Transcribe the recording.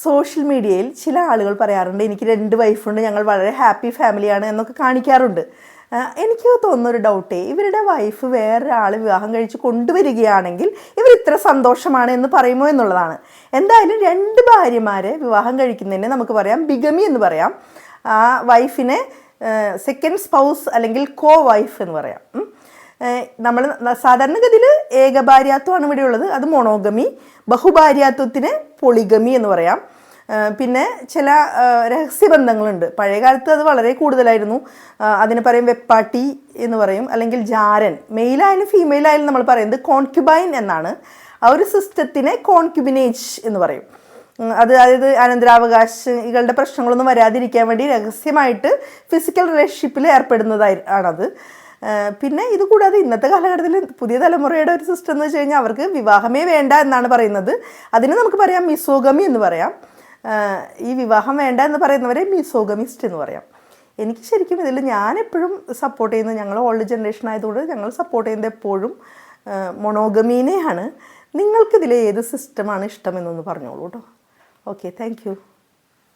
Social മീഡിയയിൽ ചില ആളുകൾ പറയാറുണ്ട് എനിക്ക് 2 വൈഫുണ്ട്, ഞങ്ങൾ വളരെ ഹാപ്പി ഫാമിലിയാണ് എന്നൊക്കെ കാണിക്കാറുണ്ട്. എനിക്ക് തോന്നുന്നൊരു ഡൗട്ടേ, ഇവരുടെ വൈഫ് വേറൊരാൾ വിവാഹം കഴിച്ച് കൊണ്ടുവരികയാണെങ്കിൽ ഇവർ ഇത്ര സന്തോഷമാണ് എന്ന് പറയുമോ എന്നുള്ളതാണ്. എന്തായാലും 2 ഭാര്യമാരെ വിവാഹം കഴിക്കുന്നതിനെ നമുക്ക് പറയാം ബിഗമി എന്ന് പറയാം. ആ വൈഫിനെ സെക്കൻഡ് സ്പൗസ് അല്ലെങ്കിൽ കോ വൈഫ് എന്ന് പറയാം. നമ്മൾ സാധാരണഗതിയിൽ ഏകഭാര്യാത്വമാണ് ഇവിടെ ഉള്ളത്, അത് മൊണോഗമി. ബഹുഭാര്യാത്വത്തിന് പൊളിഗമി എന്ന് പറയാം. പിന്നെ ചില രഹസ്യബന്ധങ്ങളുണ്ട്. പഴയ കാലത്ത് അത് വളരെ കൂടുതലായിരുന്നു. അതിന് പറയും വെപ്പാട്ടി എന്ന് പറയും, അല്ലെങ്കിൽ ജാരൻ. മെയിലായാലും ഫീമെയിലായാലും നമ്മൾ പറയുന്നത് കോൺക്യുബൈൻ എന്നാണ്. ആ ഒരു സിസ്റ്റത്തിനെ കോൺക്യുബിനേജ് എന്ന് പറയും. അതായത് അനന്തരാവകാശികളുടെ പ്രശ്നങ്ങളൊന്നും വരാതിരിക്കാൻ വേണ്ടി രഹസ്യമായിട്ട് ഫിസിക്കൽ റിലേഷൻഷിപ്പിൽ ഏർപ്പെടുന്നതാണത്. പിന്നെ ഇതുകൂടാതെ ഇന്നത്തെ കാലഘട്ടത്തിൽ പുതിയ തലമുറയുടെ ഒരു സിസ്റ്റം എന്ന് വെച്ച് കഴിഞ്ഞാൽ അവർക്ക് വിവാഹമേ വേണ്ട എന്നാണ് പറയുന്നത്. അതിന് നമുക്ക് പറയാം മിസോഗമി എന്ന് പറയാം. ഈ വിവാഹം വേണ്ട എന്ന് പറയുന്നവരെ മിസോഗമിസ്റ്റ് എന്ന് പറയാം. എനിക്ക് ശരിക്കും ഇതിൽ ഞാനെപ്പോഴും സപ്പോർട്ട് ചെയ്യുന്നത്, ഞങ്ങൾ ഓൾഡ് ജനറേഷൻ ആയതുകൊണ്ട് ഞങ്ങൾ സപ്പോർട്ട് ചെയ്യുന്നത് എപ്പോഴും മൊണോഗമീനെയാണ്. നിങ്ങൾക്കിതിൽ ഏത് സിസ്റ്റമാണ് ഇഷ്ടമെന്നൊന്ന് പറഞ്ഞോളൂ കേട്ടോ. Okay, thank you.